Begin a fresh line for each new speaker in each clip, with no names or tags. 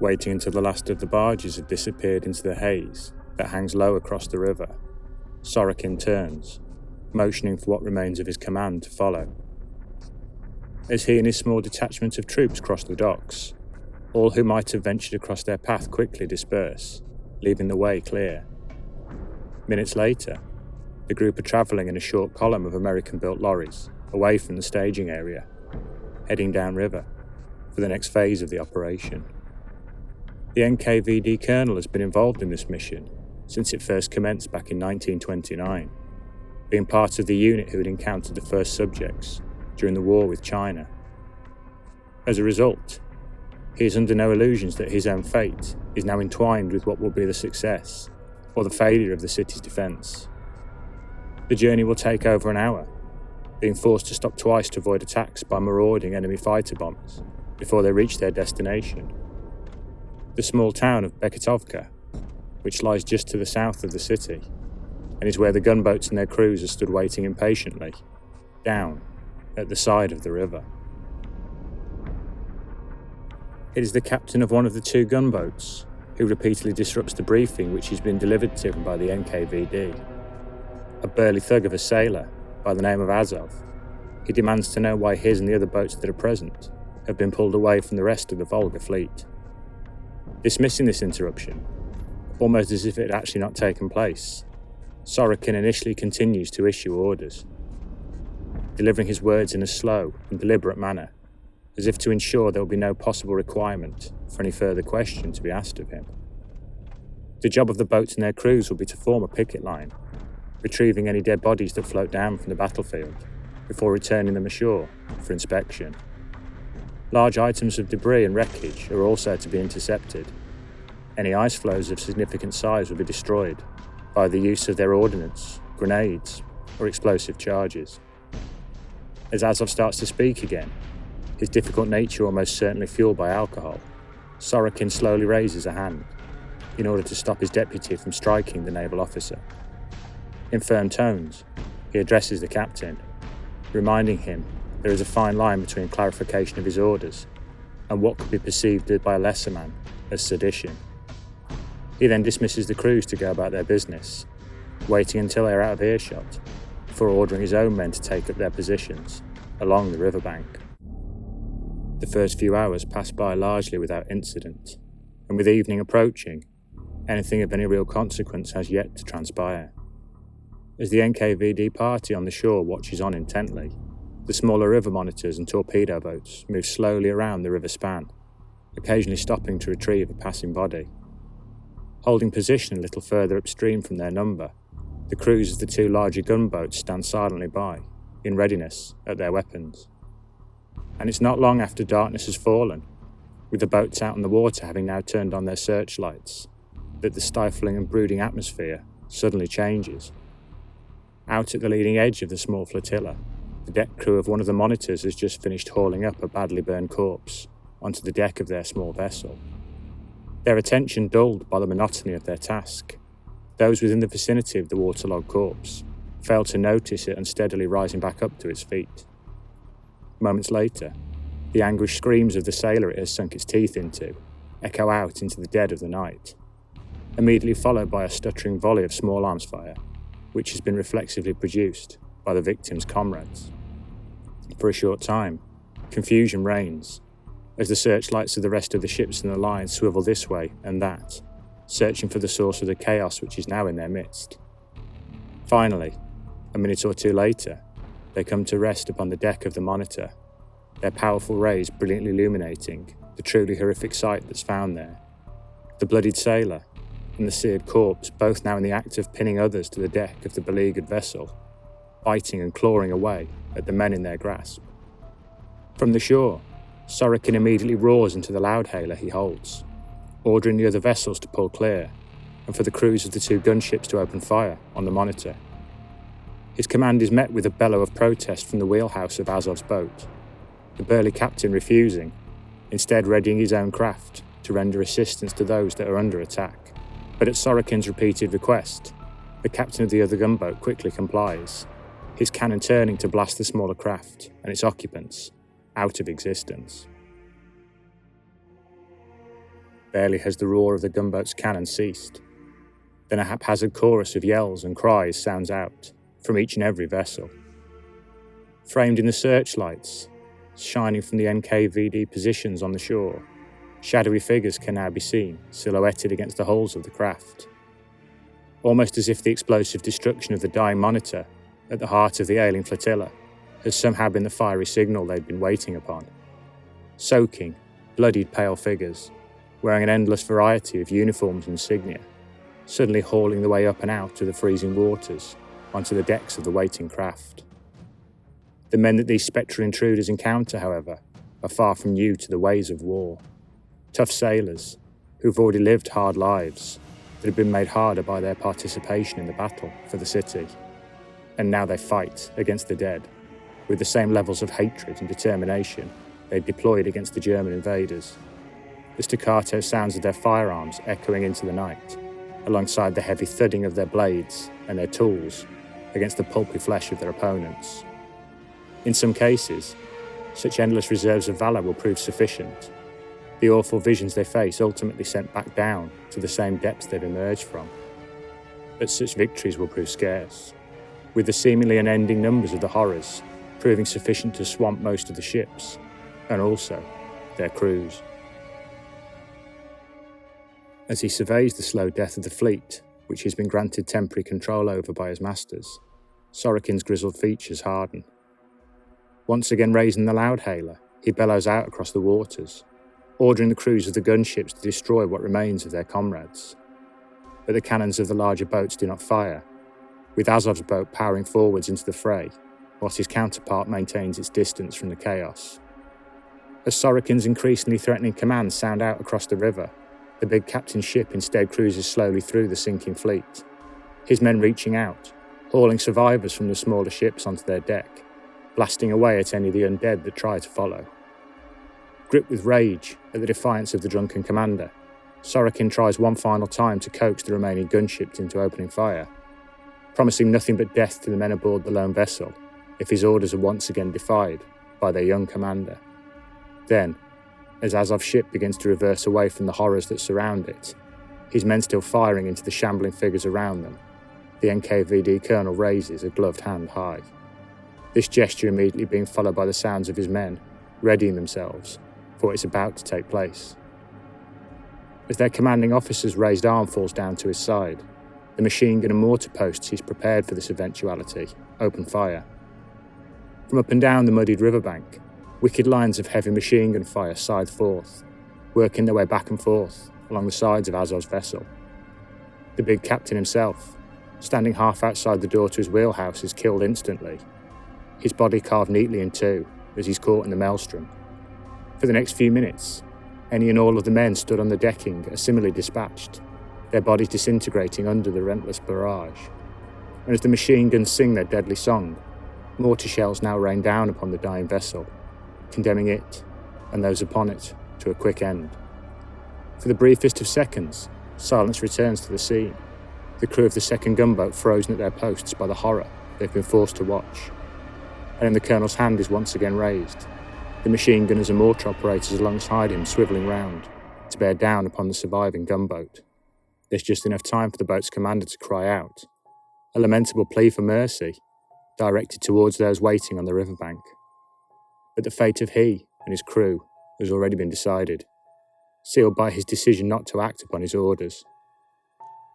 Waiting until the last of the barges had disappeared into the haze that hangs low across the river, Saurican turns, motioning for what remains of his command to follow. As he and his small detachment of troops cross the docks, all who might have ventured across their path quickly disperse, leaving the way clear. Minutes later, the group are travelling in a short column of American-built lorries away from the staging area, heading downriver for the next phase of the operation. The NKVD Colonel has been involved in this mission since it first commenced back in 1929, being part of the unit who had encountered the first subjects during the war with China. As a result, he is under no illusions that his own fate is now entwined with what will be the success or the failure of the city's defence. The journey will take over an hour, being forced to stop twice to avoid attacks by marauding enemy fighter bombers before they reach their destination. The small town of Beketovka, which lies just to the south of the city, and is where the gunboats and their crews are stood waiting impatiently, down at the side of the river. It is the captain of one of the two gunboats who repeatedly disrupts the briefing which has been delivered to him by the NKVD. A burly thug of a sailor by the name of Azov. He demands to know why his and the other boats that are present have been pulled away from the rest of the Volga Fleet. Dismissing this interruption, almost as if it had actually not taken place, Saurican initially continues to issue orders, delivering his words in a slow and deliberate manner, as if to ensure there will be no possible requirement for any further question to be asked of him. The job of the boats and their crews will be to form a picket line, retrieving any dead bodies that float down from the battlefield, before returning them ashore for inspection. Large items of debris and wreckage are also to be intercepted. Any ice floes of significant size will be destroyed by the use of their ordnance, grenades, or explosive charges. As Azov starts to speak again, his difficult nature almost certainly fueled by alcohol, Saurican slowly raises a hand in order to stop his deputy from striking the naval officer. In firm tones, he addresses the captain, reminding him there is a fine line between clarification of his orders and what could be perceived by a lesser man as sedition. He then dismisses the crews to go about their business, waiting until they are out of earshot before ordering his own men to take up their positions along the riverbank. The first few hours pass by largely without incident, and with evening approaching, anything of any real consequence has yet to transpire. As the NKVD party on the shore watches on intently, the smaller river monitors and torpedo boats move slowly around the river span, occasionally stopping to retrieve a passing body. Holding position a little further upstream from their number, the crews of the two larger gunboats stand silently by, in readiness at their weapons. And it's not long after darkness has fallen, with the boats out on the water having now turned on their searchlights, that the stifling and brooding atmosphere suddenly changes. Out at the leading edge of the small flotilla, the deck crew of one of the monitors has just finished hauling up a badly burned corpse onto the deck of their small vessel. Their attention dulled by the monotony of their task, those within the vicinity of the waterlogged corpse failed to notice it unsteadily rising back up to its feet. Moments later, the anguished screams of the sailor it has sunk its teeth into echo out into the dead of the night, immediately followed by a stuttering volley of small arms fire, which has been reflexively produced by the victim's comrades. For a short time, confusion reigns, as the searchlights of the rest of the ships in the line swivel this way and that, searching for the source of the chaos which is now in their midst. Finally, a minute or two later, they come to rest upon the deck of the monitor, their powerful rays brilliantly illuminating the truly horrific sight that's found there. The bloodied sailor and the seared corpse both now in the act of pinning others to the deck of the beleaguered vessel, biting and clawing away at the men in their grasp. From the shore, Saurican immediately roars into the loudhailer he holds, ordering the other vessels to pull clear and for the crews of the two gunships to open fire on the monitor. His command is met with a bellow of protest from the wheelhouse of Azov's boat, the burly captain refusing, instead readying his own craft to render assistance to those that are under attack. But at Saurican's repeated request, the captain of the other gunboat quickly complies, his cannon turning to blast the smaller craft and its occupants out of existence. Barely has the roar of the gunboat's cannon ceased. Then a haphazard chorus of yells and cries sounds out from each and every vessel. Framed in the searchlights, shining from the NKVD positions on the shore, shadowy figures can now be seen, silhouetted against the hulls of the craft. Almost as if the explosive destruction of the dying monitor at the heart of the ailing flotilla has somehow been the fiery signal they'd been waiting upon. Soaking, bloodied pale figures, wearing an endless variety of uniforms and insignia, suddenly hauling the way up and out of the freezing waters onto the decks of the waiting craft. The men that these spectral intruders encounter, however, are far from new to the ways of war. Tough sailors who've already lived hard lives that have been made harder by their participation in the battle for the city. And now they fight against the dead with the same levels of hatred and determination they deployed against the German invaders. The staccato sounds of their firearms echoing into the night, alongside the heavy thudding of their blades and their tools against the pulpy flesh of their opponents. In some cases, such endless reserves of valour will prove sufficient. The awful visions they face ultimately sent back down to the same depths they've emerged from. But such victories will prove scarce, with the seemingly unending numbers of the horrors proving sufficient to swamp most of the ships, and also their crews. As he surveys the slow death of the fleet, which he's been granted temporary control over by his masters, Saurican's grizzled features harden. Once again raising the loudhailer, he bellows out across the waters, ordering the crews of the gunships to destroy what remains of their comrades. But the cannons of the larger boats do not fire, with Azov's boat powering forwards into the fray, whilst his counterpart maintains its distance from the chaos. As Saurican's increasingly threatening commands sound out across the river, the big captain's ship instead cruises slowly through the sinking fleet, his men reaching out, hauling survivors from the smaller ships onto their deck, blasting away at any of the undead that try to follow. Gripped with rage at the defiance of the drunken commander, Saurican tries one final time to coax the remaining gunships into opening fire, promising nothing but death to the men aboard the lone vessel if his orders are once again defied by their young commander. Then, as Azov's ship begins to reverse away from the horrors that surround it, his men still firing into the shambling figures around them, the NKVD Colonel raises a gloved hand high. This gesture immediately being followed by the sounds of his men readying themselves for what is about to take place. As their commanding officer's raised arm falls down to his side, the machine gun and mortar posts he's prepared for this eventuality open fire. From up and down the muddied riverbank, wicked lines of heavy machine gun fire scythe forth, working their way back and forth along the sides of Azov's vessel. The big captain himself, standing half outside the door to his wheelhouse, is killed instantly, his body carved neatly in two as he's caught in the maelstrom. For the next few minutes, any and all of the men stood on the decking are similarly dispatched, their bodies disintegrating under the relentless barrage. And as the machine guns sing their deadly song, mortar shells now rain down upon the dying vessel, condemning it and those upon it to a quick end. For the briefest of seconds, silence returns to the scene, the crew of the second gunboat frozen at their posts by the horror they've been forced to watch. And then the Colonel's hand is once again raised, the machine gunners and mortar operators alongside him swivelling round to bear down upon the surviving gunboat. There's just enough time for the boat's commander to cry out, a lamentable plea for mercy, directed towards those waiting on the riverbank. But the fate of he and his crew has already been decided, sealed by his decision not to act upon his orders.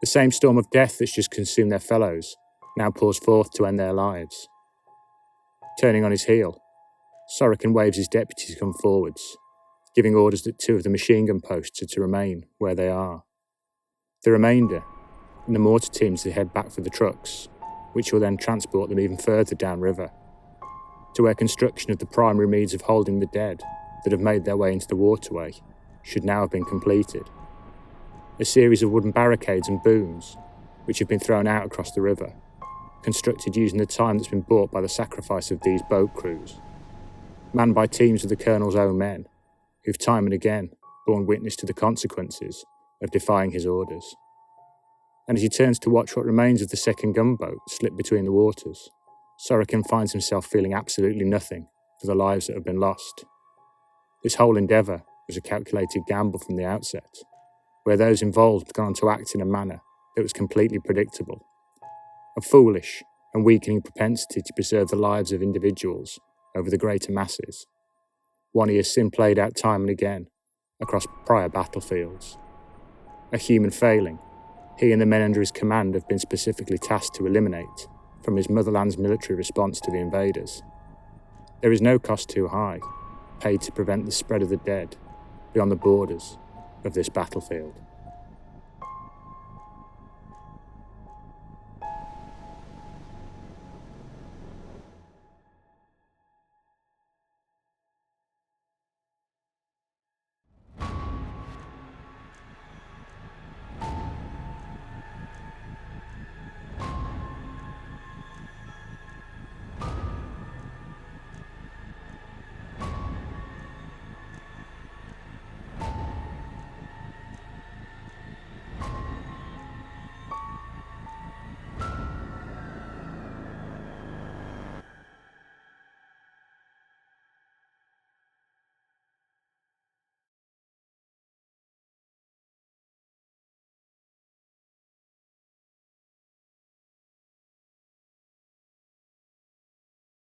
The same storm of death that's just consumed their fellows now pours forth to end their lives. Turning on his heel, Saurican waves his deputies to come forwards, giving orders that 2 of the machine gun posts are to remain where they are. The remainder, and the mortar teams, to head back for the trucks, which will then transport them even further downriver, to where construction of the primary means of holding the dead that have made their way into the waterway should now have been completed. A series of wooden barricades and booms, which have been thrown out across the river, constructed using the time that's been bought by the sacrifice of these boat crews, manned by teams of the Colonel's own men, who've time and again borne witness to the consequences of defying his orders. And as he turns to watch what remains of the second gunboat slip between the waters, Saurican finds himself feeling absolutely nothing for the lives that have been lost. This whole endeavour was a calculated gamble from the outset, where those involved had gone on to act in a manner that was completely predictable. A foolish and weakening propensity to preserve the lives of individuals over the greater masses, one he has since played out time and again across prior battlefields. A human failing he and the men under his command have been specifically tasked to eliminate from his motherland's military response to the invaders. There is no cost too high paid to prevent the spread of the dead beyond the borders of this battlefield.